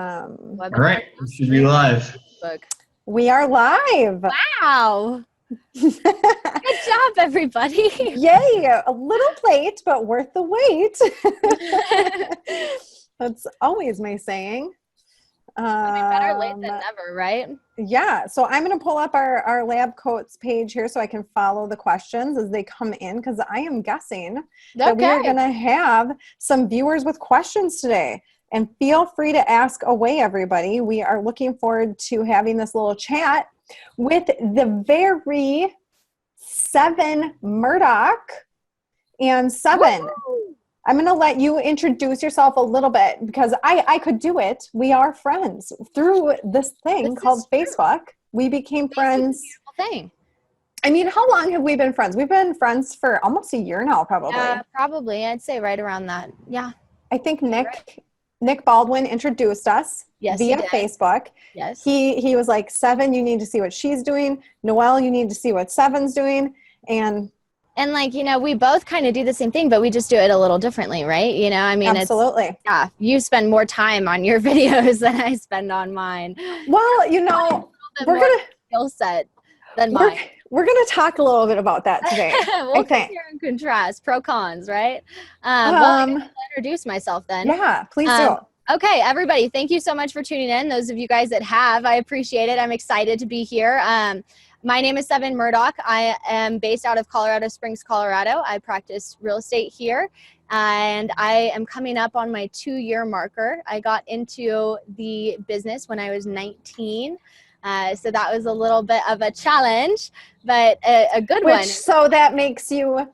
All right, we should be live. We are live. Wow. Good job, everybody. Yay. A little late, but worth the wait. That's always my saying. Better late than never, right? Yeah. So I'm going to pull up our lab coats page here so I can follow the questions as they come in, because I am guessing that we are going to have some viewers with questions today. And feel free to ask away, everybody. We are looking forward to having this little chat with the very Sevin Murdock. And Sevin, woo! I'm going to let you introduce yourself a little bit, because I could do it. We are friends through this thing called Facebook. We became friends. Thing. I mean, how long have we been friends? We've been friends for almost a year now, probably. Probably. I'd say right around that. Yeah. I think Nick Baldwin introduced us via Facebook. Yes. He was like, Sevin, you need to see what she's doing. Noelle, you need to see what Sevin's doing. And like, we both kind of do the same thing, but we just do it a little differently, right? I mean, absolutely. You spend more time on your videos than I spend on mine. Well, we're going to skill set than mine. We're going to talk a little bit about that today. We'll compare and contrast, pro cons, right? I'll introduce myself then. Yeah, please do. Okay, everybody, thank you so much for tuning in. Those of you guys that have, I appreciate it. I'm excited to be here. My name is Sevin Murdock. I am based out of Colorado Springs, Colorado. I practice real estate here, and I am coming up on my 2-year marker. I got into the business when I was 19. So that was a little bit of a challenge, but a good one. So that makes you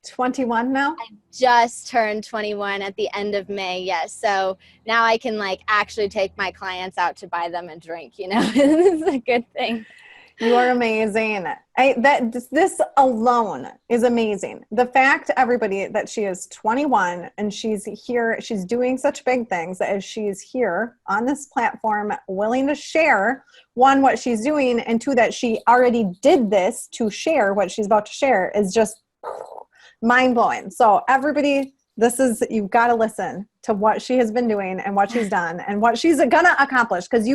21 now? I just turned 21 at the end of May, yes. So now I can actually take my clients out to buy them a drink, It's a good thing. You are amazing. This alone is amazing. The fact, everybody, that she is 21 and she's here, she's doing such big things as she's here on this platform, willing to share, one, what she's doing, and two, that she already did this to share what she's about to share is just mind-blowing. So everybody, you've got to listen to what she has been doing and what she's done and what she's going to accomplish, because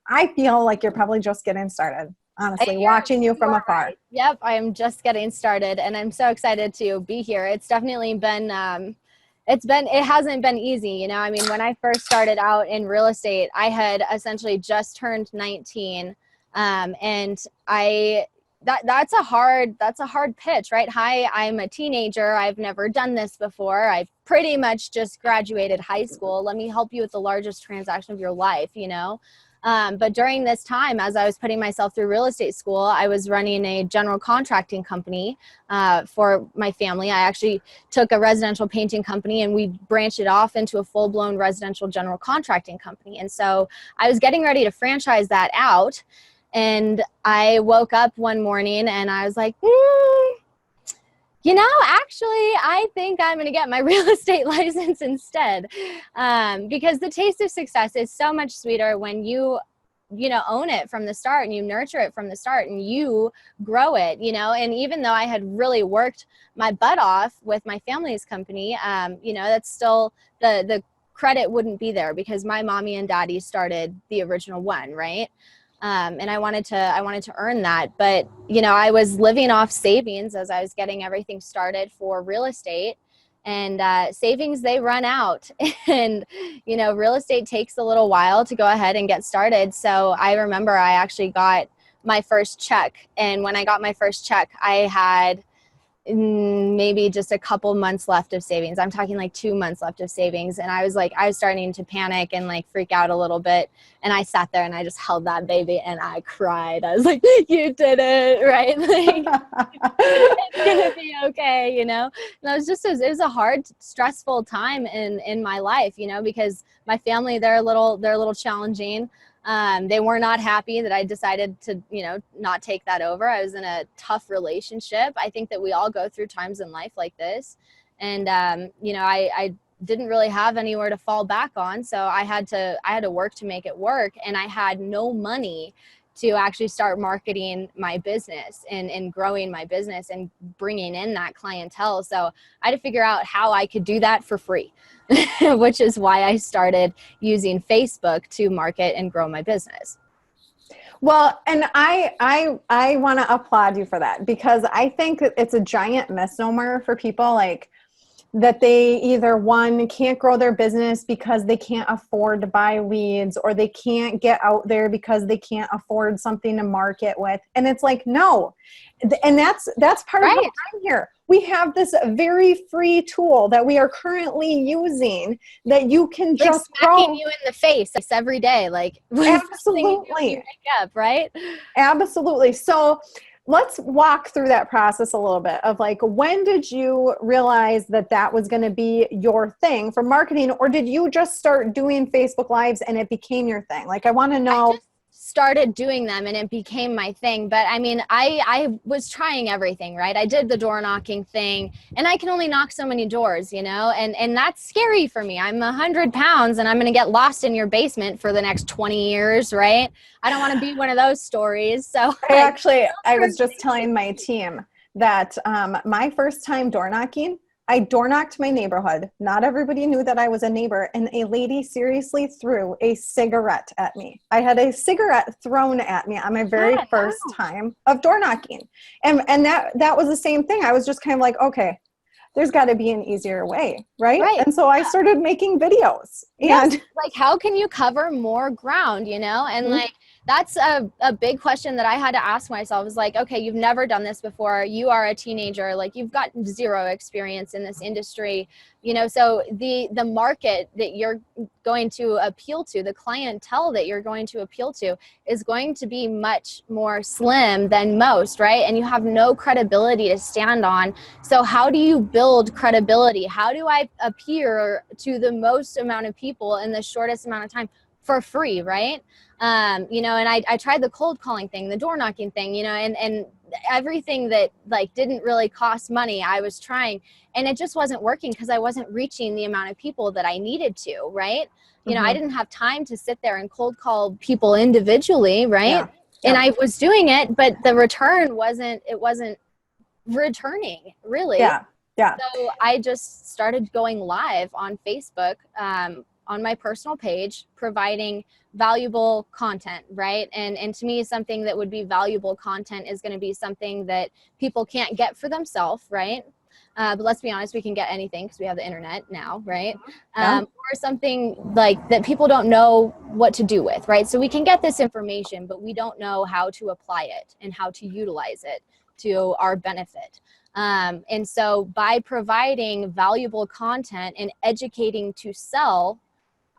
I feel like you're probably just getting started. Honestly, watching you from afar. Right. Yep, I am just getting started, and I'm so excited to be here. It's definitely been, it hasn't been easy, I mean, when I first started out in real estate, I had essentially just turned 19, and that's a hard pitch, right? Hi, I'm a teenager. I've never done this before. I've pretty much just graduated high school. Let me help you with the largest transaction of your life, But during this time, as I was putting myself through real estate school, I was running a general contracting company for my family. I actually took a residential painting company and we branched it off into a full-blown residential general contracting company. And so I was getting ready to franchise that out. And I woke up one morning and I was like, actually, I think I'm going to get my real estate license instead, because the taste of success is so much sweeter when you own it from the start and you nurture it from the start and you grow it, and even though I had really worked my butt off with my family's company, that's still the credit wouldn't be there because my mommy and daddy started the original one, right? And I wanted to earn that. But, I was living off savings as I was getting everything started for real estate, and savings, they run out and, real estate takes a little while to go ahead and get started. So I remember I actually got my first check. And when I got my first check, I had maybe just a couple months left of savings. I'm talking 2 months left of savings. And I was starting to panic and freak out a little bit. And I sat there and I just held that baby and I cried. I was like, you did it, right? It's going to be okay, And it was a hard, stressful time in my life, because my family, they're a little challenging. They were not happy that I decided to, not take that over. I was in a tough relationship. I think that we all go through times in life like this. And, I didn't really have anywhere to fall back on. So I had to work to make it work. And I had no money to actually start marketing my business and growing my business and bringing in that clientele. So I had to figure out how I could do that for free, which is why I started using Facebook to market and grow my business. Well, and I want to applaud you for that, because I think it's a giant misnomer for people, like, that they either, one, can't grow their business because they can't afford to buy leads, or they can't get out there because they can't afford something to market with. And it's like, no. And that's part of why I'm here. We have this very free tool that we are currently using that you can just smacking you in the face every day, like absolutely wake up, right? Absolutely. So let's walk through that process a little bit of, like, when did you realize that that was going to be your thing for marketing, or did you just start doing Facebook Lives and it became your thing? Like, I want to know. I just started doing them and it became my thing. But I mean, I was trying everything, right? I did the door knocking thing, and I can only knock so many doors, you know, and that's scary for me. I'm 100 pounds and I'm going to get lost in your basement for the next 20 years, right? I don't want to be one of those stories. So I was just telling my team that my first time door knocking, I door knocked my neighborhood. Not everybody knew that I was a neighbor, and a lady seriously threw a cigarette at me. I had a cigarette thrown at me on my very first time of door knocking. And that was the same thing. I was just kind of like, okay, there's got to be an easier way, right? And so I started making videos. And like, how can you cover more ground, you know? And like, that's a big question that I had to ask myself. Is like, okay, you've never done this before. You are a teenager. Like, you've got zero experience in this industry, you know, so the market that you're going to appeal to, the clientele that you're going to appeal to, is going to be much more slim than most, right? And you have no credibility to stand on. So how do you build credibility? How do I appear to the most amount of people in the shortest amount of time for free, right? You know, and I tried the cold calling thing, the door knocking thing, you know, and everything that like didn't really cost money, I was trying, and it just wasn't working because I wasn't reaching the amount of people that I needed to, right? You know, I didn't have time to sit there and cold call people individually, right? And I was doing it, but the return wasn't returning, really. So I just started going live on Facebook, on my personal page, providing valuable content, right? And to me, something that would be valuable content is going to be something that people can't get for themselves, right? But let's be honest, we can get anything because we have the internet now, right? Or something like that people don't know what to do with, right? So we can get this information, but we don't know how to apply it and how to utilize it to our benefit. And so by providing valuable content and educating to sell,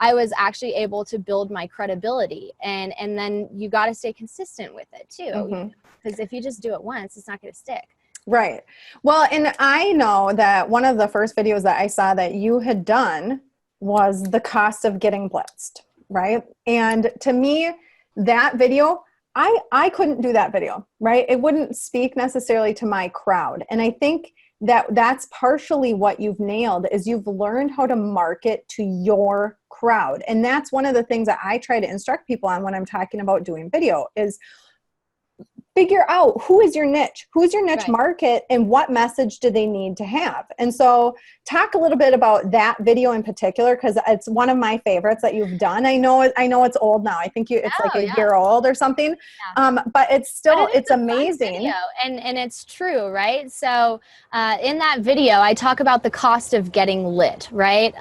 I was actually able to build my credibility. And then you got to stay consistent with it too. Because if you just do it once, it's not going to stick. Right. Well, and I know that one of the first videos that I saw that you had done was the cost of getting blitzed, right? And to me, that video, I couldn't do that video, right? It wouldn't speak necessarily to my crowd. And I think that's partially what you've nailed, is you've learned how to market to your crowd. And that's one of the things that I try to instruct people on when I'm talking about doing video, is figure out who is your niche, market, and what message do they need to have. And so talk a little bit about that video in particular, because it's one of my favorites that you've done. I know it's old now. I think it's like a year old or something. But it's still, it's amazing. Video, and it's true, right? So in that video, I talk about the cost of getting lit, right?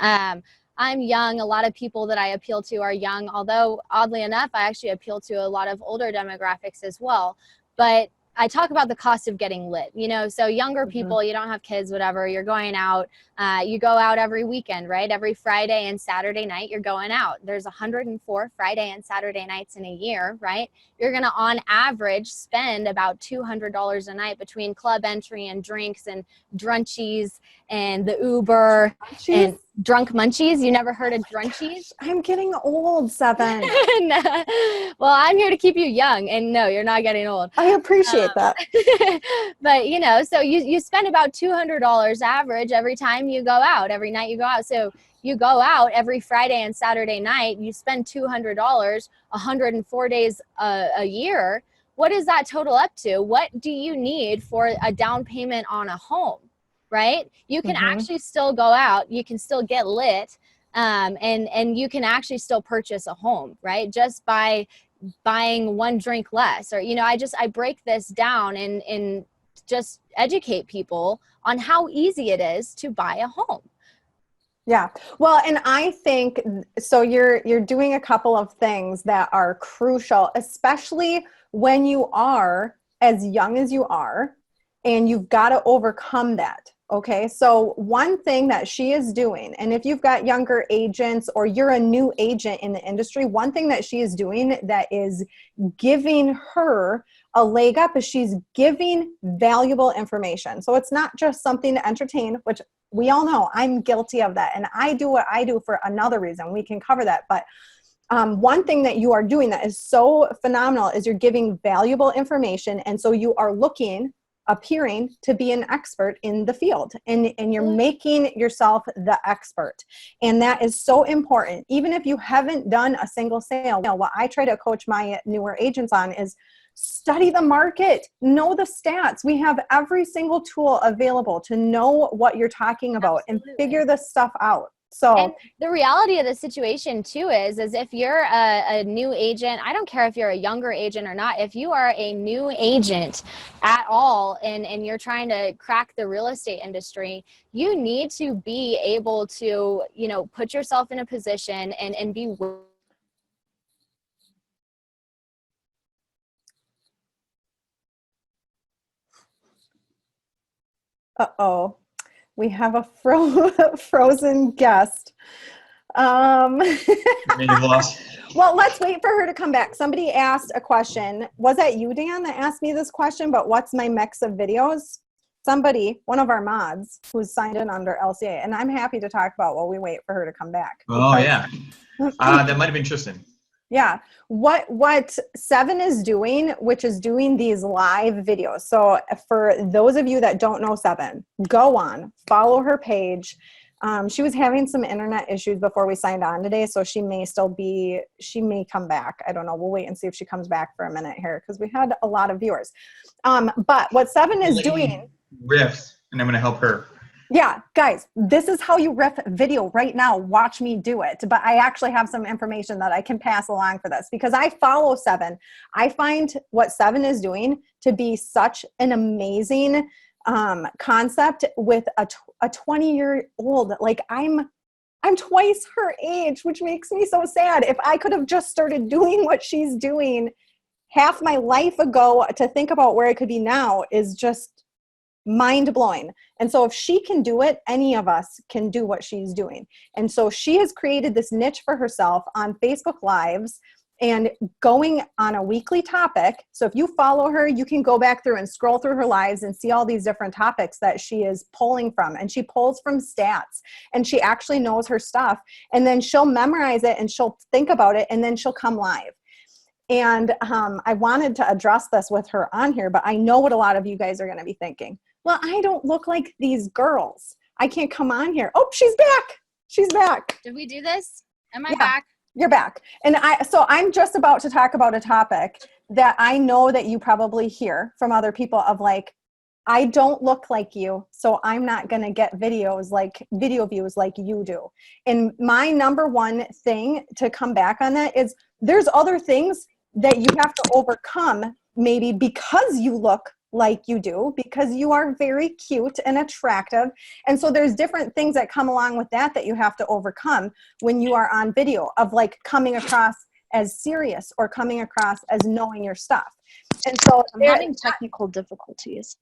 I'm young. A lot of people that I appeal to are young, although oddly enough, I actually appeal to a lot of older demographics as well. But I talk about the cost of getting lit, you know, so younger people, you don't have kids, whatever, you're going out, you go out every weekend, right? Every Friday and Saturday night, you're going out. There's 104 Friday and Saturday nights in a year, right? You're going to, on average, spend about $200 a night between club entry and drinks and drunchies and the Uber and drunk munchies. You never heard of drunchies? I'm getting old, Sevin. No. Well, I'm here to keep you young, and no, you're not getting old. I appreciate that. But you know, so you spend about $200 average every time you go out, every night you go out. So you go out every Friday and Saturday night, you spend $200, 104 days a year. What does that total up to? What do you need for a down payment on a home, right? You can actually still go out, you can still get lit, and you can actually still purchase a home, right? Just by buying one drink less. Or, you know, I break this down and just educate people on how easy it is to buy a home. Yeah. Well, and I think, so you're doing a couple of things that are crucial, especially when you are as young as you are, and you've got to overcome that. Okay. So one thing that she is doing, and if you've got younger agents or you're a new agent in the industry, one thing that she is doing that is giving her a leg up is she's giving valuable information. So it's not just something to entertain, which we all know I'm guilty of that. And I do what I do for another reason. We can cover that. But one thing that you are doing that is so phenomenal is you're giving valuable information. And so you are appearing to be an expert in the field, and you're making yourself the expert. And that is so important. Even if you haven't done a single sale, what I try to coach my newer agents on is study the market, know the stats. We have every single tool available to know what you're talking about. Absolutely. And figure this stuff out. So, and the reality of the situation too is if you're a new agent, I don't care if you're a younger agent or not, if you are a new agent at all and you're trying to crack the real estate industry, you need to be able to, you know, put yourself in a position and be uh-oh. We have a frozen guest. Well, let's wait for her to come back. Somebody asked a question. Was that you, Dan, that asked me this question? But what's my mix of videos? Somebody, one of our mods, who's signed in under LCA. And I'm happy to talk about while we wait for her to come back. Oh, yeah. That might have been Tristan. Yeah. What Sevin is doing, which is doing these live videos. So for those of you that don't know Sevin, go on, follow her page. She was having some internet issues before we signed on today, so she may come back. I don't know. We'll wait and see if she comes back for a minute here because we had a lot of viewers. But what Sevin is doing. Riffs, and I'm going to help her. Yeah, guys, this is how you riff video right now. Watch me do it. But I actually have some information that I can pass along for this because I follow Sevin. I find what Sevin is doing to be such an amazing concept with a 20-year-old. Like I'm twice her age, which makes me so sad. If I could have just started doing what she's doing half my life ago, to think about where I could be now is just mind-blowing. And so if she can do it, any of us can do what she's doing. And so she has created this niche for herself on Facebook Lives and going on a weekly topic. So if you follow her, you can go back through and scroll through her lives and see all these different topics that she is pulling from. And she pulls from stats, and she actually knows her stuff. And then she'll memorize it and she'll think about it, and then she'll come live. And I wanted to address this with her on here, but I know what a lot of you guys are going to be thinking. Well, I don't look like these girls. I can't come on here. Oh, she's back. She's back. Did we do this? Am I back? You're back. And so I'm just about to talk about a topic that I know that you probably hear from other people of like, I don't look like you, so I'm not going to get video views like you do. And my number one thing to come back on that is there's other things that you have to overcome, maybe because you look like you do, because you are very cute and attractive. And so there's different things that come along with that you have to overcome when you are on video, of like coming across as serious or coming across as knowing your stuff. And so I'm having technical difficulties.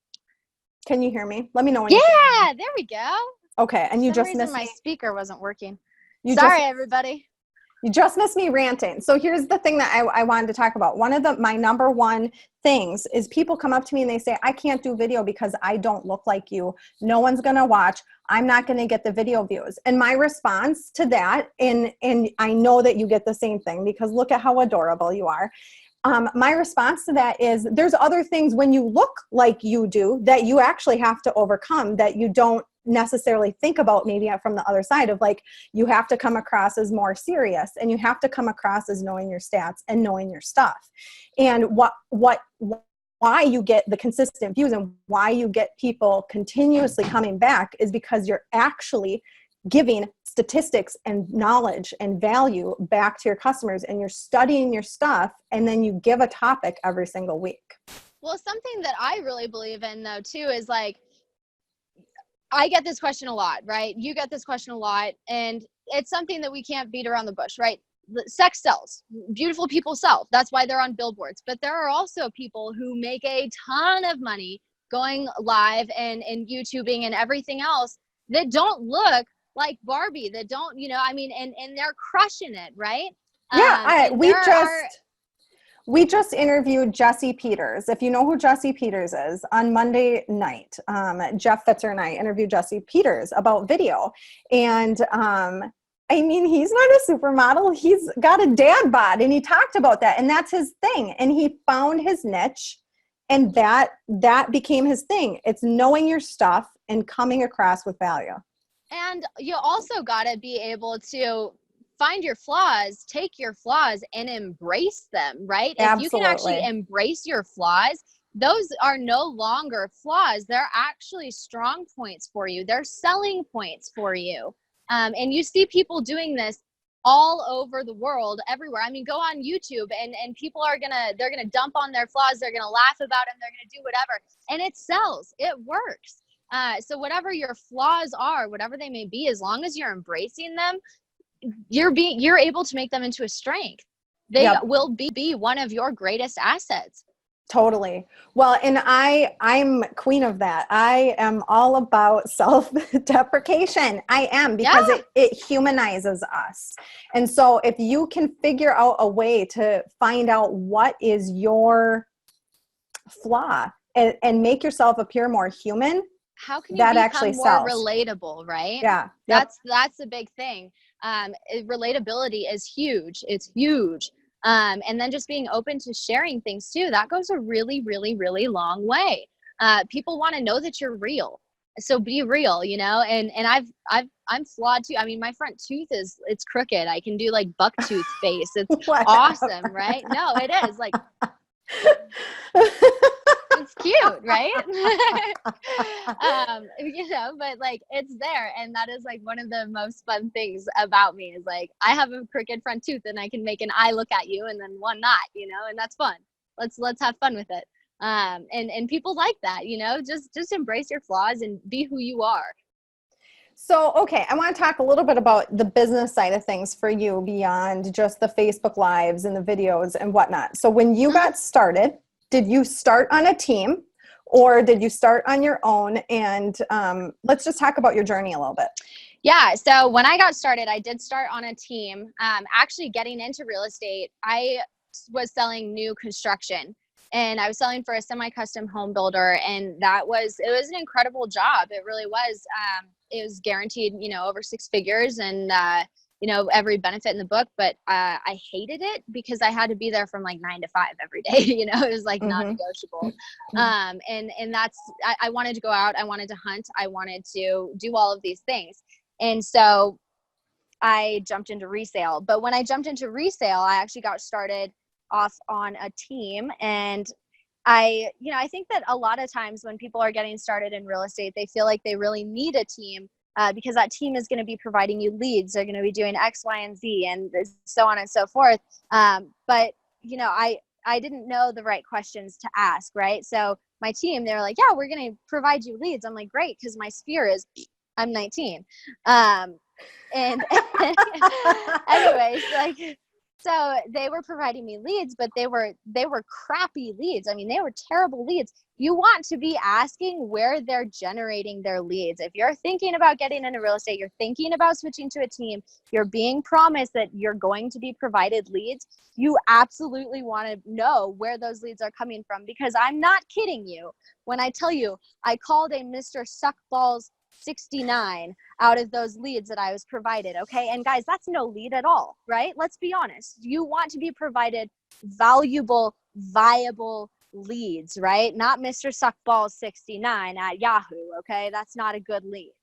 Can you hear me? Let me know when Yeah, there we go. Okay, and you For some just reason missed my me. speaker wasn't working. You Sorry, just, everybody. You just missed me ranting. So here's the thing that I wanted to talk about. One of my number one things is people come up to me and they say, I can't do video because I don't look like you. No one's going to watch. I'm not going to get the video views. And my response to that, and I know that you get the same thing because look at how adorable you are. My response to that is there's other things when you look like you do that you actually have to overcome that you don't necessarily think about maybe from the other side of like, you have to come across as more serious and you have to come across as knowing your stats and knowing your stuff. And why you get the consistent views and why you get people continuously coming back is because you're actually giving statistics and knowledge and value back to your customers and you're studying your stuff and then you give a topic every single week. Well, something that I really believe in though too is like, I get this question a lot, right? You get this question a lot, and it's something that we can't beat around the bush, right? Sex sells. Beautiful people sell. That's why they're on billboards. But there are also people who make a ton of money going live and YouTubing and everything else that don't look like Barbie, that don't, and they're crushing it, right? Yeah, we just interviewed Jesse Peters. If you know who Jesse Peters is, on Monday night, Jeff Fitzer and I interviewed Jesse Peters about video. And he's not a supermodel. He's got a dad bod, and he talked about that. And that's his thing. And he found his niche, and that became his thing. It's knowing your stuff and coming across with value. And you also got to be able to find your flaws, take your flaws and embrace them, right? Absolutely. If you can actually embrace your flaws, those are no longer flaws. They're actually strong points for you. They're selling points for you. And you see people doing this all over the world, everywhere. I mean, go on YouTube and people are they're gonna dump on their flaws. They're gonna laugh about them. They're gonna do whatever. And it sells, it works. So whatever your flaws are, whatever they may be, as long as you're embracing them, you're able to make them into a strength. They will be one of your greatest assets. Totally. Well, and I'm queen of that. I am all about self-deprecation. I am, because it humanizes us. And so if you can figure out a way to find out what is your flaw and make yourself appear more human, how can you that become actually more sells. Relatable, right? Yeah. That's a big thing. Relatability is huge. It's huge. And then just being open to sharing things too, that goes a really, really, really long way. People want to know that you're real. So be real, and I'm flawed too. I mean, my front tooth it's crooked. I can do like buck tooth face. It's awesome, right? No, it is like, it's cute, right? But like it's there, and that is like one of the most fun things about me is like I have a crooked front tooth and I can make an eye look at you and then one not, and that's fun. Let's have fun with it. And people like that, just embrace your flaws and be who you are. So, okay, I want to talk a little bit about the business side of things for you beyond just the Facebook Lives and the videos and whatnot. So when you got started, did you start on a team or did you start on your own? And let's just talk about your journey a little bit. Yeah. So when I got started, I did start on a team. Actually getting into real estate, I was selling new construction. And I was selling for a semi-custom home builder, and it was an incredible job. It really was. It was guaranteed, over 6 figures and, every benefit in the book. But I hated it because I had to be there from like 9 to 5 every day. It was like non-negotiable. And that's, I wanted to go out. I wanted to hunt. I wanted to do all of these things. And so I jumped into resale. But when I jumped into resale, I actually got started off on a team. And I think that a lot of times when people are getting started in real estate, they feel like they really need a team because that team is going to be providing you leads. They're going to be doing X, Y, and Z and so on and so forth. But I didn't know the right questions to ask, right? So my team, they were like, yeah, we're going to provide you leads. I'm like, great, because my sphere is I'm 19. And anyways, like So they were providing me leads, but they were crappy leads. I mean, they were terrible leads. You want to be asking where they're generating their leads. If you're thinking about getting into real estate, you're thinking about switching to a team, you're being promised that you're going to be provided leads, you absolutely want to know where those leads are coming from, because I'm not kidding you when I tell you I called a Mr. Suckballs 69 out of those leads that I was provided. Okay. And guys, that's no lead at all, right? Let's be honest. You want to be provided valuable, viable leads, right? Not Mr. Suckball 69 at Yahoo. Okay. That's not a good lead.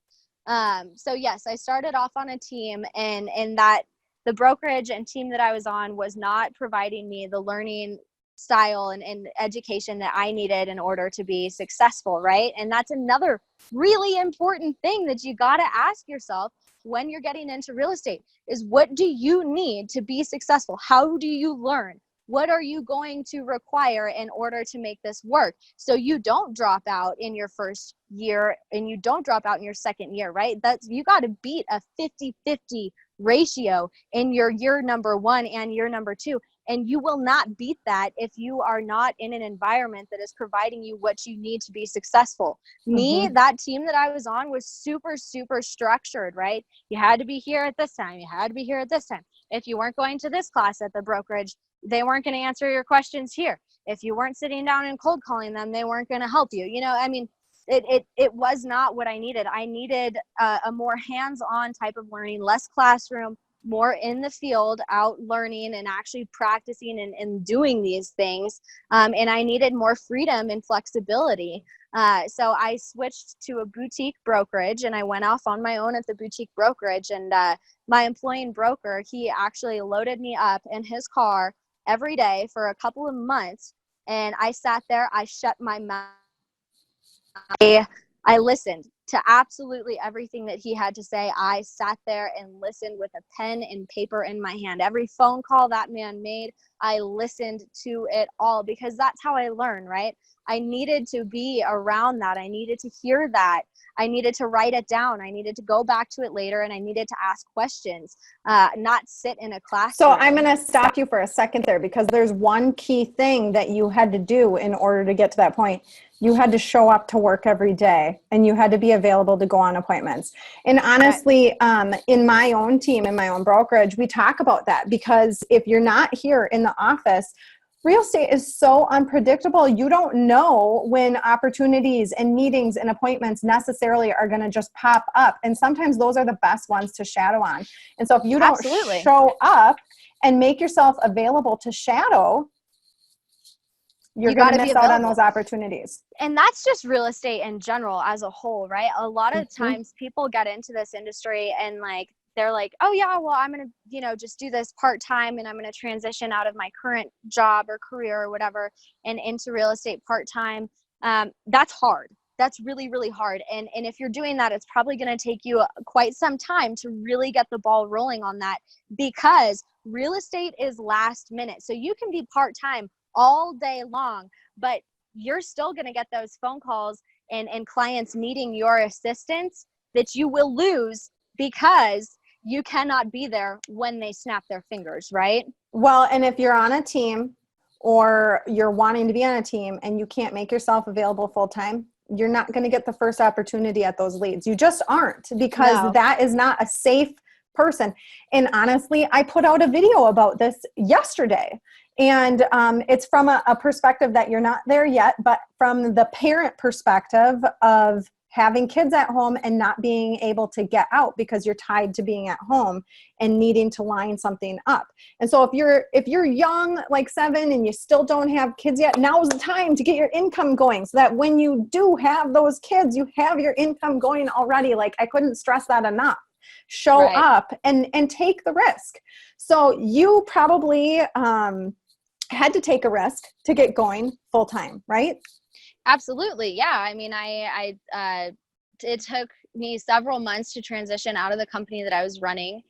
So yes, I started off on a team, and that the brokerage and team that I was on was not providing me the learning style and education that I needed in order to be successful, right? And that's another really important thing that you got to ask yourself when you're getting into real estate is, what do you need to be successful? How do you learn? What are you going to require in order to make this work? So you don't drop out in your first year and you don't drop out in your second year, right? You got to beat a 50-50 ratio in your year number 1 and year number 2. And you will not beat that if you are not in an environment that is providing you what you need to be successful. Me, that team that I was on was super, super structured, right? You had to be here at this time. You had to be here at this time. If you weren't going to this class at the brokerage, they weren't going to answer your questions here. If you weren't sitting down and cold calling them, they weren't going to help you. You know, I mean, it was not what I needed. I needed a more hands-on type of learning, less classroom, more in the field, out learning and actually practicing and doing these things. And I needed more freedom and flexibility. So I switched to a boutique brokerage, and I went off on my own at the boutique brokerage. And my employing broker, he actually loaded me up in his car every day for a couple of months. And I sat there, I shut my mouth. I listened to absolutely everything that he had to say. I sat there and listened with a pen and paper in my hand. Every phone call that man made, I listened to it all, because that's how I learn, right? I needed to be around that. I needed to hear that. I needed to write it down. I needed to go back to it later, and I needed to ask questions, not sit in a classroom. So I'm going to stop you for a second there, because there's one key thing that you had to do in order to get to that point. You had to show up to work every day, and you had to be available to go on appointments. And honestly, in my own team, in my own brokerage, we talk about that, because if you're not here in the office, real estate is so unpredictable. You don't know when opportunities and meetings and appointments necessarily are going to just pop up. And sometimes those are the best ones to shadow on. And so if you don't show up and make yourself available to shadow, you're going to miss out on those opportunities. And that's just real estate in general as a whole, right? A lot of times people get into this industry and they're like, oh yeah, well, I'm going to, just do this part-time, and I'm going to transition out of my current job or career or whatever and into real estate part-time. That's hard. That's really, really hard. And if you're doing that, it's probably going to take you quite some time to really get the ball rolling on that, because real estate is last minute. So you can be part-time all day long, but you're still going to get those phone calls and clients needing your assistance that you will lose because you cannot be there when they snap their fingers, right? Well, and if you're on a team or you're wanting to be on a team and you can't make yourself available full-time, you're not going to get the first opportunity at those leads. You just aren't, because that is not a safe person. And honestly, I put out a video about this yesterday. And it's from a perspective that you're not there yet, but from the parent perspective of having kids at home and not being able to get out because you're tied to being at home and needing to line something up. And so if you're young, like Sevin, and you still don't have kids yet, now's the time to get your income going, so that when you do have those kids, you have your income going already. Like, I couldn't stress that enough. Show up and take the risk. So you probably had to take a risk to get going full time, right? Absolutely. Yeah. I mean, it took me several months to transition out of the company that I was running,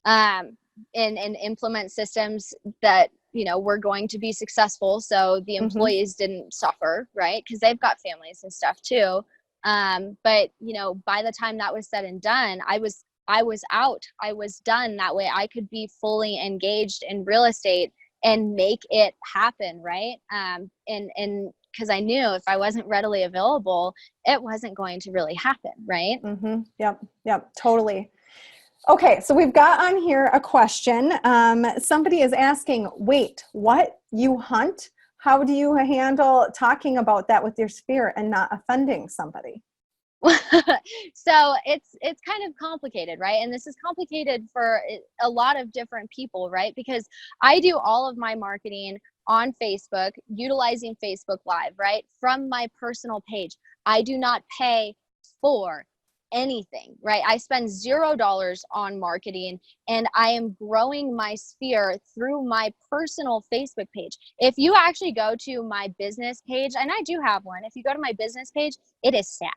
and implement systems that, were going to be successful. So the employees didn't suffer, right? Because they've got families and stuff too. But, by the time that was said and done, I was I was out, I was done. That way I could be fully engaged in real estate and make it happen. Right. And because I knew if I wasn't readily available, it wasn't going to really happen. Right. Yep. Totally. Okay. So we've got on here a question. Somebody is asking, wait, what? You hunt? How do you handle talking about that with your sphere and not offending somebody? So it's kind of complicated, right? And this is complicated for a lot of different people, right? Because I do all of my marketing on Facebook, utilizing Facebook Live, right? From my personal page. I do not pay for anything, right? I spend $0 on marketing, and I am growing my sphere through my personal Facebook page. If you actually go to my business page, and I do have one, if you go to my business page, it is sad.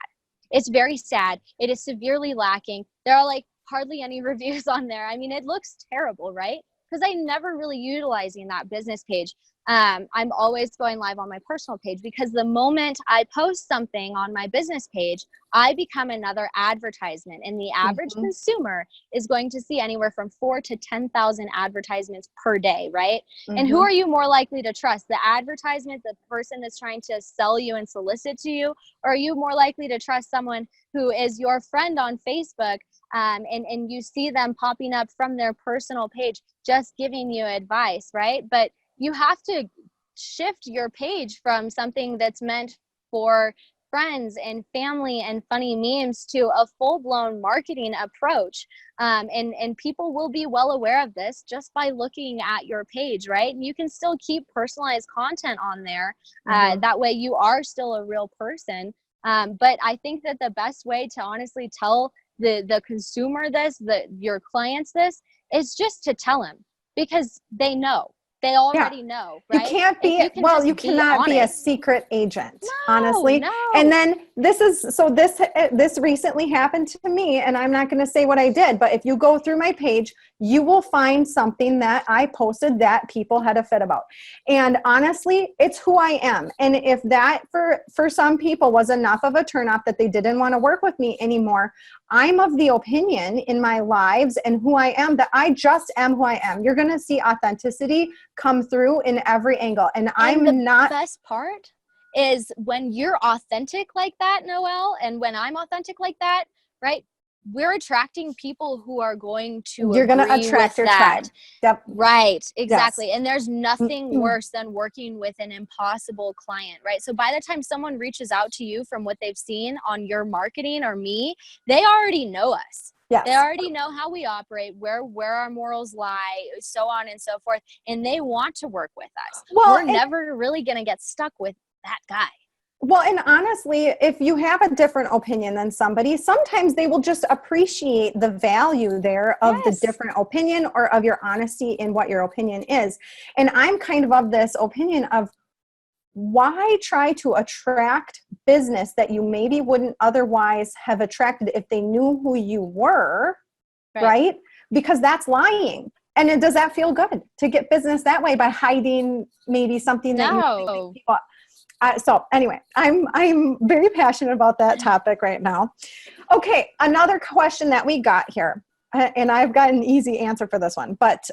It's very sad. It is severely lacking. There are like hardly any reviews on there. I mean, it looks terrible, right? Because I'm never really utilizing that business page. I'm always going live on my personal page, because the moment I post something on my business page, I become another advertisement, and the average consumer is going to see anywhere from 4,000 to 10,000 advertisements per day, right? And who are you more likely to trust? The advertisement, the person that's trying to sell you and solicit to you? Or are you more likely to trust someone who is your friend on Facebook, and you see them popping up from their personal page just giving you advice, right? But you have to shift your page from something that's meant for friends and family and funny memes to a full-blown marketing approach. And people will be well aware of this just by looking at your page, right? And you can still keep personalized content on there. That way you are still a real person. But I think that the best way to honestly tell the consumer this, your clients this, is just to tell them, because they know. They already know, right? You can't be, you cannot be a secret agent, honestly. No. And then this recently happened to me, and I'm not going to say what I did, but if you go through my page, you will find something that I posted that people had a fit about. And honestly, it's who I am. And if that for some people was enough of a turnoff that they didn't want to work with me anymore, I'm of the opinion in my lives and who I am that I just am who I am. You're going to see authenticity come through in every angle. And the best part is when you're authentic like that, Noelle, and when I'm authentic like that, right? We're attracting people who are going to You're going to attract your tribe. Yep. Right. Exactly. Yes. And there's nothing worse than working with an impossible client, right? So by the time someone reaches out to you from what they've seen on your marketing or me, they already know us. Yes. They already know how we operate, where our morals lie, so on and so forth. And they want to work with us. We're never really going to get stuck with that guy. Well, and honestly, if you have a different opinion than somebody, sometimes they will just appreciate the value there of the different opinion or of your honesty in what your opinion is. And I'm kind of this opinion of, why try to attract business that you maybe wouldn't otherwise have attracted if they knew who you were, right? Because that's lying. And does that feel good to get business that way by hiding maybe something that you think so anyway, I'm very passionate about that topic right now. Okay, another question that we got here, and I've got an easy answer for this one, but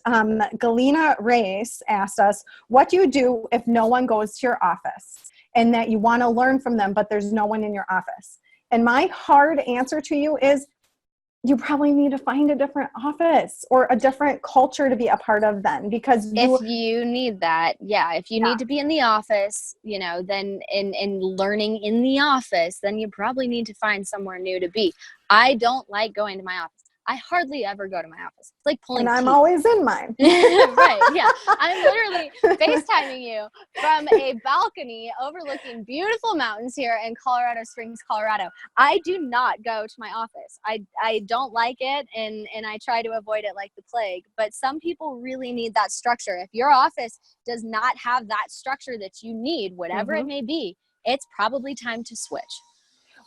Galena Reyes asked us, what do you do if no one goes to your office and that you want to learn from them, but there's no one in your office? And my hard answer to you is, you probably need to find a different office or a different culture to be a part of then, because if you need that, if you need to be in the office, then in learning in the office, then you probably need to find somewhere new to be. I don't like going to my office. I hardly ever go to my office. It's like pulling teeth. I'm always in mine. Right, yeah. I'm literally FaceTiming you from a balcony overlooking beautiful mountains here in Colorado Springs, Colorado. I do not go to my office. I don't like it, and I try to avoid it like the plague. But some people really need that structure. If your office does not have that structure that you need, whatever it may be, it's probably time to switch.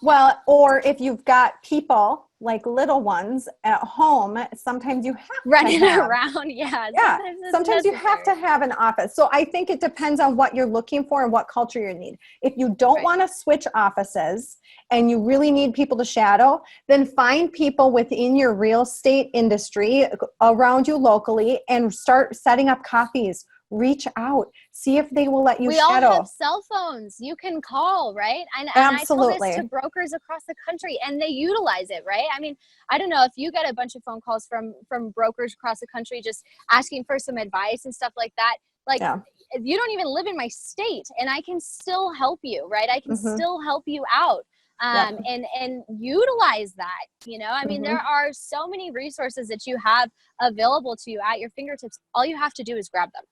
Well, or if you've got people like little ones at home, sometimes you have Running to have, around. Yeah. yeah, It's sometimes you have to necessary. have an office. So I think it depends on what you're looking for and what culture you need. If you don't Right. want to switch offices and you really need people to shadow, then find people within your real estate industry around you locally and start setting up coffees. Reach out, see if they will let you We all shadow. have cell phones you can call, right? And I tell this Absolutely. to brokers across the country, and they utilize it, right? I mean, I don't know if you get a bunch of phone calls from brokers across the country just asking for some advice and stuff like that. Like, Yeah. you don't even live in my state, and I can still help you, right? I can Mhm. still help you out. Yep. And utilize that, you know? I mean, Mhm. there are so many resources that you have available to you at your fingertips. All you have to do is grab them.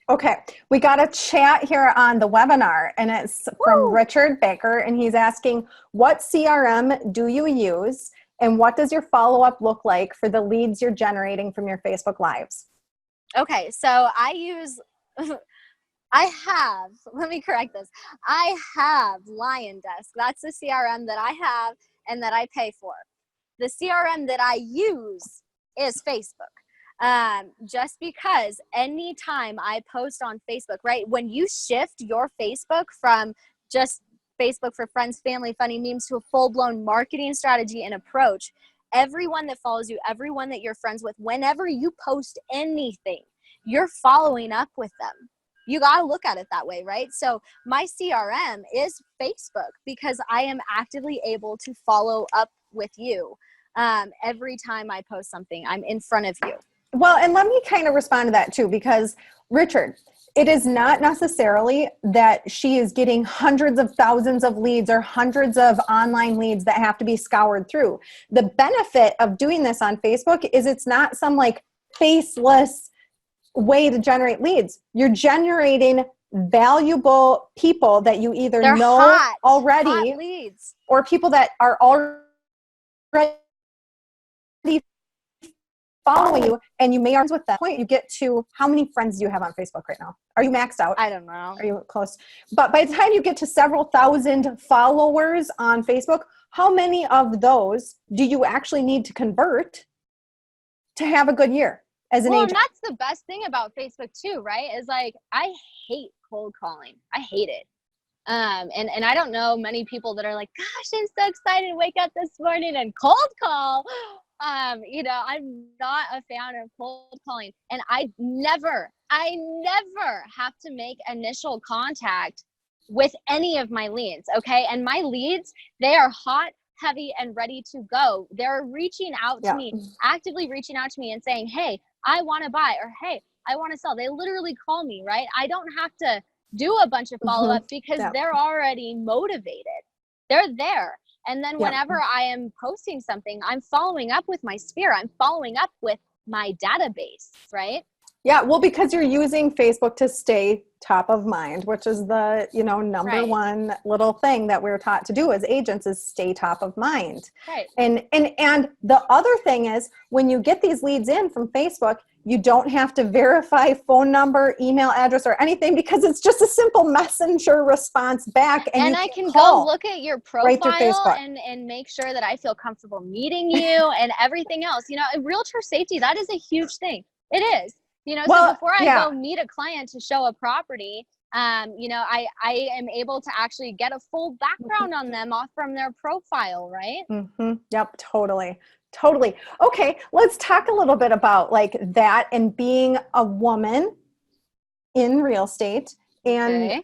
Okay, we got a chat here on the webinar, and it's from Richard Baker, and he's asking, what CRM do you use, and what does your follow-up look like for the leads you're generating from your Facebook Lives? Okay, so I use, let me correct this. I have Lion Desk. That's the CRM that I have and that I pay for. The CRM that I use is Facebook. Just because anytime I post on Facebook, right, when you shift your Facebook from just Facebook for friends, family, funny memes to a full-blown marketing strategy and approach, everyone that follows you, everyone that you're friends with, whenever you post anything, you're following up with them. You got to look at it that way, right? So my CRM is Facebook because I am actively able to follow up with you. Every time I post something, I'm in front of you. Well, and let me kind of respond to that too, because Richard, it is not necessarily that she is getting hundreds of thousands of leads or hundreds of online leads that have to be scoured through. The benefit of doing this on Facebook is it's not some like faceless way to generate leads. You're generating valuable people that you either They're know hot already leads. or people that are already following you, and you may are with that point. You get to, how many friends do you have on Facebook right now? Are you maxed out? I don't know. Are you close? But by the time you get to several thousand followers on Facebook, how many of those do you actually need to convert to have a good year as an Well, agent? and that's the best thing about Facebook too, right? Is like, I hate cold calling. I hate it. And I don't know many people that are like, gosh, I'm so excited to wake up this morning and cold call. You know, I'm not a fan of cold calling, and I never have to make initial contact with any of my leads. Okay. And my leads, they are hot, heavy, and ready to go. They're reaching out to me, actively reaching out to me and saying, hey, I want to buy, or hey, I want to sell. They literally call me, right? I don't have to do a bunch of follow-up because they're already motivated. They're there. And then whenever I am posting something, I'm following up with my sphere. I'm following up with my database, right? Yeah, well, because you're using Facebook to stay top of mind, which is the, number one little thing that we're taught to do as agents is stay top of mind. Right. And the other thing is when you get these leads in from Facebook, you don't have to verify phone number, email address, or anything because it's just a simple messenger response back. And I can go look at your profile and make sure that I feel comfortable meeting you and everything else. You know, realtor safety, that is a huge thing. It is. You know, so before I go meet a client to show a property, I am able to actually get a full background on them off from their profile, right? Mm-hmm. Yep, totally. Okay, let's talk a little bit about like that and being a woman in real estate. And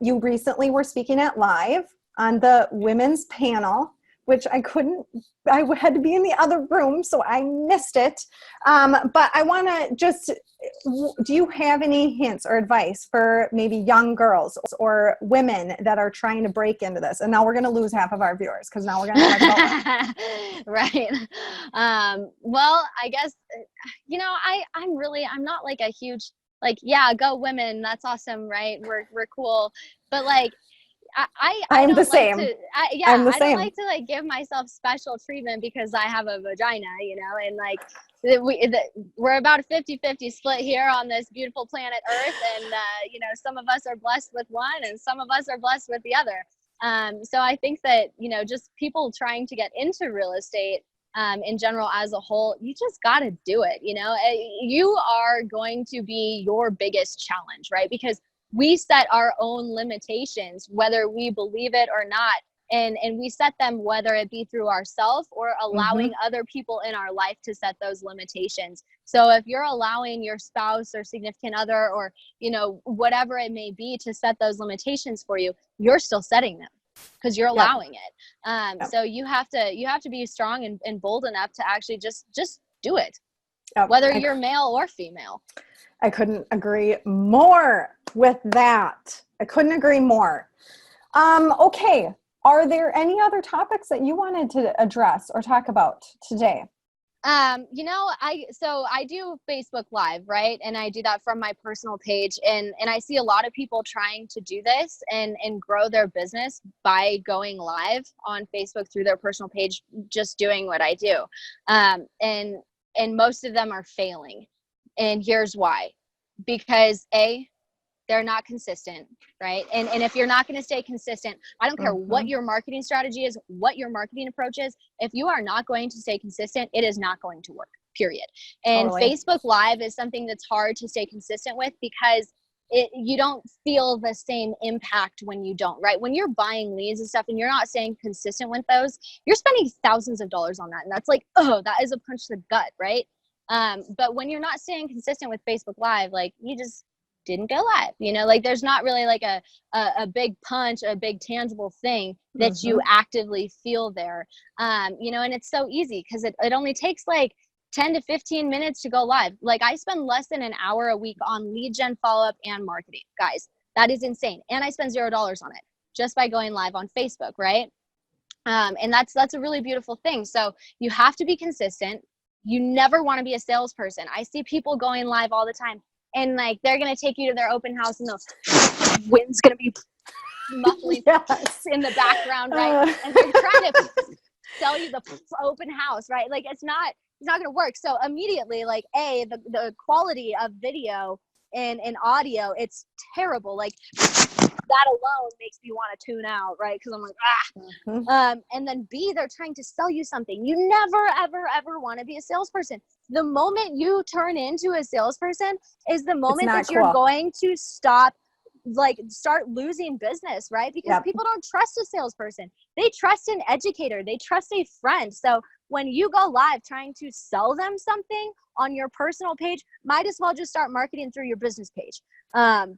you recently were speaking at Live on the women's panel, which I had to be in the other room, so I missed it. But I want to just, do you have any hints or advice for maybe young girls or women that are trying to break into this? And now we're going to lose half of our viewers because now we're going to talk about that. Right. Well, I guess, I'm not like a huge, like, yeah, go women. That's awesome. Right. We're cool. But like, I'm the same. I don't like to like give myself special treatment because I have a vagina, and like we're about a 50-50 split here on this beautiful planet Earth. And, some of us are blessed with one and some of us are blessed with the other. So I think that, just people trying to get into real estate in general as a whole, you just got to do it. You are going to be your biggest challenge, right? Because we set our own limitations, whether we believe it or not. And we set them, whether it be through ourselves or allowing other people in our life to set those limitations. So if you're allowing your spouse or significant other or, whatever it may be to set those limitations for you, you're still setting them because you're allowing it. So you have to be strong and bold enough to actually just do it, whether you're male or female. I couldn't agree more with that. I couldn't agree more. Okay. Are there any other topics that you wanted to address or talk about today? I do Facebook Live, right? And I do that from my personal page. And I see a lot of people trying to do this and grow their business by going live on Facebook through their personal page, just doing what I do. And most of them are failing. And here's why. Because they're not consistent, right? And if you're not going to stay consistent, I don't care what your marketing strategy is, what your marketing approach is. If you are not going to stay consistent, it is not going to work, period. And totally. Facebook Live is something that's hard to stay consistent with because you don't feel the same impact when you don't, right? When you're buying leads and stuff and you're not staying consistent with those, you're spending thousands of dollars on that. And that's like, that is a punch to the gut, right? But when you're not staying consistent with Facebook Live, like you just didn't go live, there's not really like a big punch, a big tangible thing that you actively feel there. And it's so easy because it only takes like 10 to 15 minutes to go live. Like I spend less than an hour a week on lead gen, follow-up, and marketing, guys. That is insane. And I spend $0 on it just by going live on Facebook, right? And that's a really beautiful thing. So you have to be consistent. You never want to be a salesperson. I see people going live all the time. And like they're gonna take you to their open house, and the wind's gonna be muffling in the background, right? And they're trying to sell you the open house, right? Like it's not gonna work. So immediately, like the quality of video and audio, it's terrible. Like that alone makes me want to tune out, right? Because I'm like, and then B, they're trying to sell you something. You never, ever, ever want to be a salesperson. The moment you turn into a salesperson is the moment that you're going to start losing business, right? Because people don't trust a salesperson. They trust an educator. They trust a friend. So when you go live trying to sell them something on your personal page, might as well just start marketing through your business page.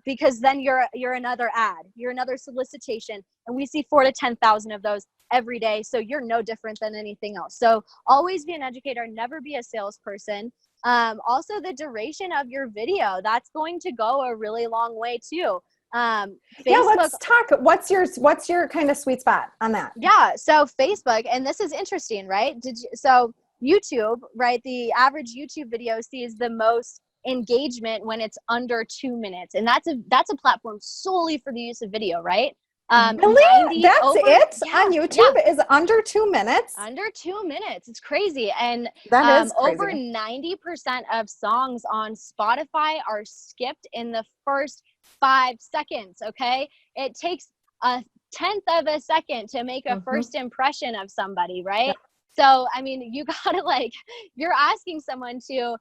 Because then you're another ad, you're another solicitation, and we see 4,000 to 10,000 of those every day. So you're no different than anything else. So always be an educator, never be a salesperson. Also the duration of your video, that's going to go a really long way too. Let's talk. What's your kind of sweet spot on that? Yeah. So Facebook, and this is interesting, right? So YouTube, right? The average YouTube video sees the most engagement when it's under 2 minutes. And that's a platform solely for the use of video, right? Really? That's it on YouTube is under 2 minutes? Under 2 minutes. It's crazy. And that is crazy. Over 90% of songs on Spotify are skipped in the first 5 seconds. Okay. It takes a 10th of a second to make a first impression of somebody, right? Yeah. So, I mean, you gotta you're asking someone to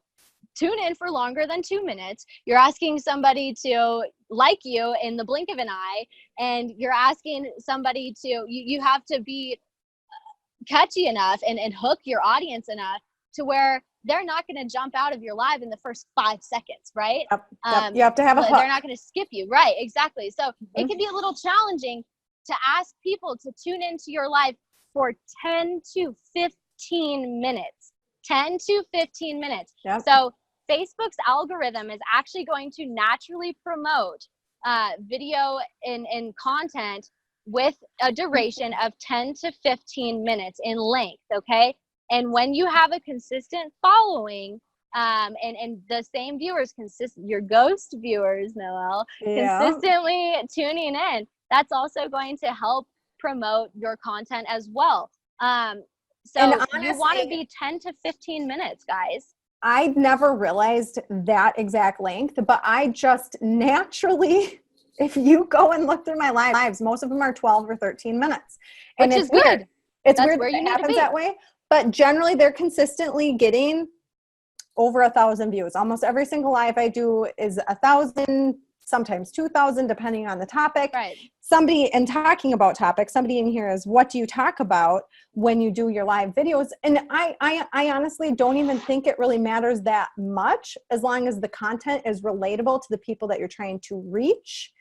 tune in for longer than 2 minutes. You're asking somebody to like you in the blink of an eye, and you're asking somebody to, you have to be catchy enough and hook your audience enough to where they're not going to jump out of your live in the first 5 seconds, right? Yep. You have to have a hook. They're not going to skip you. Right, exactly. So it can be a little challenging to ask people to tune into your live for 10 to 15 minutes. 10 to 15 minutes. Yep. So Facebook's algorithm is actually going to naturally promote video and content with a duration of 10 to 15 minutes in length, okay? And when you have a consistent following, and the same viewers, your ghost viewers, Noelle, consistently tuning in, that's also going to help promote your content as well. So honestly, you want to be 10 to 15 minutes, guys. I never realized that exact length, but I just naturally If you go and look through my lives, most of them are 12 or 13 minutes. And Which it's is weird. weird. It's That's weird where that you it need to happens be. that way. But generally, they're consistently getting over 1,000 views. Almost every single live I do is 1,000, sometimes 2,000, depending on the topic. Right. Somebody, and talking about topics, somebody in here is, what do you talk about when you do your live videos? And I honestly don't even think it really matters that much, as long as the content is relatable to the people that you're trying to reach.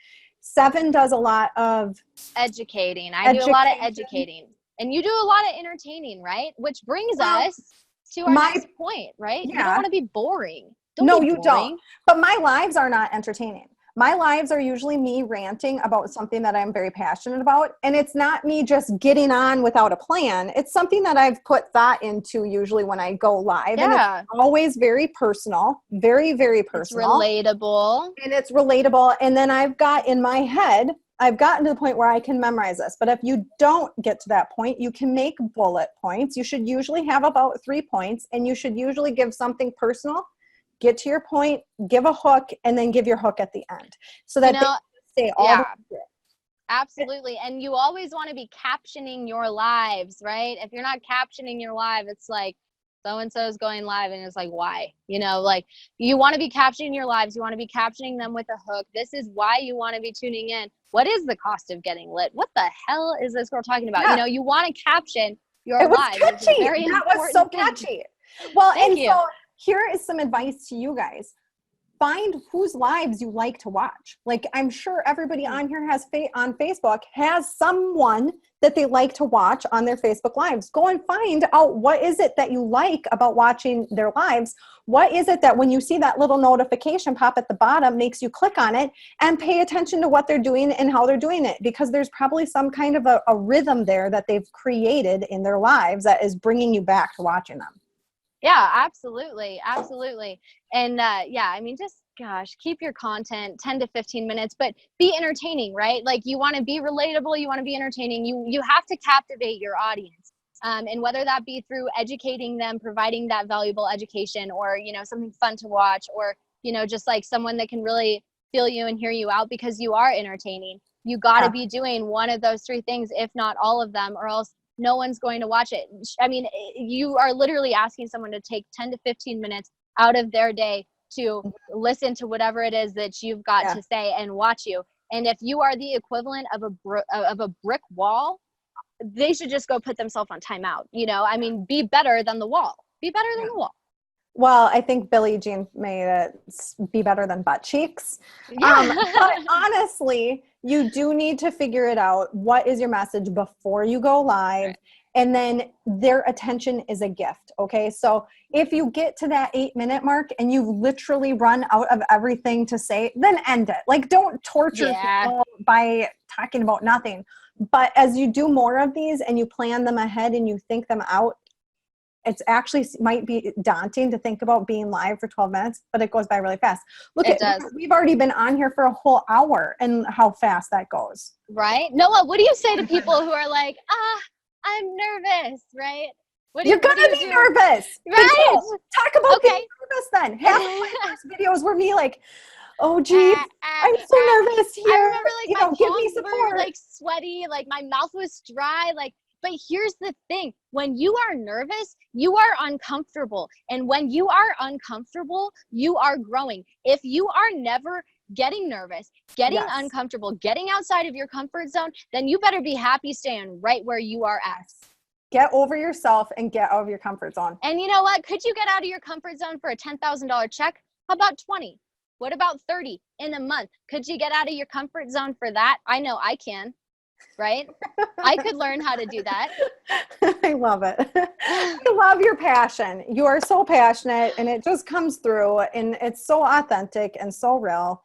Sevin does a lot of Educating. I do a lot of educating. And you do a lot of entertaining, right? Which brings us to our next point, right? Yeah. You don't want to be boring. No, you don't. But my lives are not entertaining. My lives are usually me ranting about something that I'm very passionate about. And it's not me just getting on without a plan. It's something that I've put thought into usually when I go live. Yeah. And it's always very personal, very, very personal. It's relatable. And it's relatable. And then I've got in my head, I've gotten to the point where I can memorize this. But if you don't get to that point, you can make bullet points. You should usually have about 3 points. And you should usually give something personal, get to your point, give a hook, and then give your hook at the end. So that they stay all the way through. Absolutely. And you always want to be captioning your lives, right? If you're not captioning your live, it's like, so-and-so is going live, and it's like, why? You know, like, you want to be captioning your lives. You want to be captioning them with a hook. This is why you want to be tuning in. What is the cost of getting lit? What the hell is this girl talking about? Yeah. You know, you want to caption your It was lives. catchy. That was so catchy. Well, Thank you. So here is some advice to you guys. Find whose lives you like to watch. Like, I'm sure everybody on here has on Facebook has someone that they like to watch on their Facebook lives. Go and find out, what is it that you like about watching their lives? What is it that when you see that little notification pop at the bottom makes you click on it and pay attention to what they're doing and how they're doing it? Because there's probably some kind of a rhythm there that they've created in their lives that is bringing you back to watching them. Yeah, absolutely. Absolutely. And yeah, I mean, just, gosh, keep your content 10 to 15 minutes, but be entertaining, right? Like, you want to be relatable. You want to be entertaining. You have to captivate your audience. And whether that be through educating them, providing that valuable education, or, you know, something fun to watch, or, you know, just like someone that can really feel you and hear you out because you are entertaining. You got to be doing one of those 3 things, if not all of them, or else no one's going to watch it. I mean, you are literally asking someone to take 10 to 15 minutes out of their day to listen to whatever it is that you've got to say and watch you. And if you are the equivalent of a brick wall, they should just go put themselves on timeout. You know, I mean, be better than the wall. Be better than the wall. Well, I think Billie Jean made it be better than butt cheeks. Yeah. But honestly, you do need to figure it out. What is your message before you go live? Right. And then their attention is a gift. Okay. So if you get to that 8-minute mark and you've literally run out of everything to say, then end it. Like, don't torture people by talking about nothing. But as you do more of these and you plan them ahead and you think them out, it's actually might be daunting to think about being live for 12 minutes, but it goes by really fast. We've already been on here for a whole hour, and how fast that goes. Right? Noah, what do you say to people who are like, I'm nervous, right? You're going to be nervous. Right? Talk about being nervous then. Half of my first videos were me like, oh geez, I'm so nervous here. I remember like my palms were like sweaty, like my mouth was dry, like. But here's the thing, when you are nervous, you are uncomfortable. And when you are uncomfortable, you are growing. If you are never getting nervous, getting uncomfortable, getting outside of your comfort zone, then you better be happy staying right where you are at. Get over yourself and get out of your comfort zone. And you know what? Could you get out of your comfort zone for a $10,000 check? How about 20? What about 30 in a month? Could you get out of your comfort zone for that? I know I can. Right? I could learn how to do that. I love it. I love your passion. You are so passionate, and it just comes through, and it's so authentic and so real.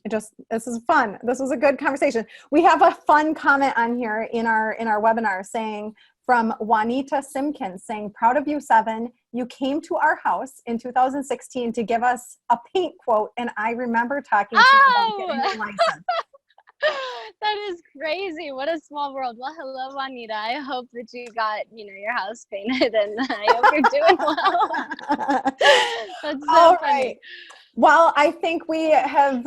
This is fun. This was a good conversation. We have a fun comment on here in our webinar saying, from Juanita Simpkins, saying, proud of you, Sevin. You came to our house in 2016 to give us a paint quote, and I remember talking to you about getting your license. That is crazy. What a small world. Well, hello, Juanita. I hope that you got, your house painted, and I hope you're doing well. That's so funny. Right. Well, I think we have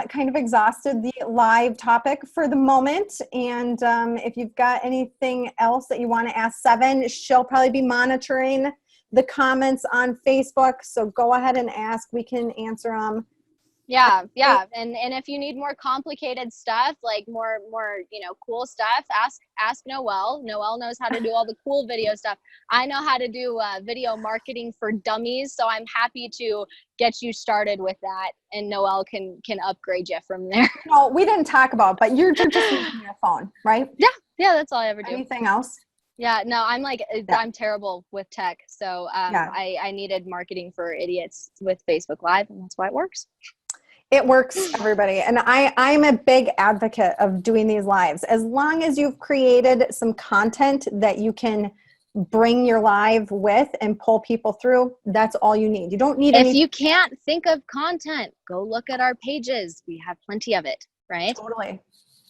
kind of exhausted the live topic for the moment. And if you've got anything else that you want to ask Sevin, she'll probably be monitoring the comments on Facebook. So go ahead and ask. We can answer them. Yeah. And if you need more complicated stuff, like more, cool stuff, ask Noelle. Noelle knows how to do all the cool video stuff. I know how to do video marketing for dummies, so I'm happy to get you started with that, and Noelle can upgrade you from there. No, we didn't talk about, but you're just using your phone, right? Yeah, that's all I ever do. Anything else? Yeah, no, I'm Yeah. I'm terrible with tech, so I needed marketing for idiots with Facebook Live, and that's why it works. It works, everybody. And I'm a big advocate of doing these lives. As long as you've created some content that you can bring your live with and pull people through, that's all you need. You don't need If you can't think of content, go look at our pages. We have plenty of it, right?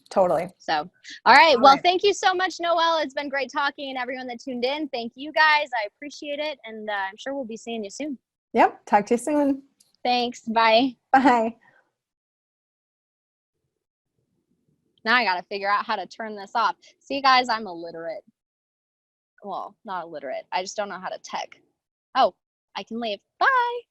Totally. So, all right. Well, right. thank you so much, Noelle. It's been great talking, and everyone that tuned in. Thank you guys. I appreciate it. And I'm sure we'll be seeing you soon. Yep. Talk to you soon. Thanks. Bye. Bye. Now I got to figure out how to turn this off. See, guys, I'm illiterate. Well, not illiterate. I just don't know how to tech. Oh, I can leave. Bye.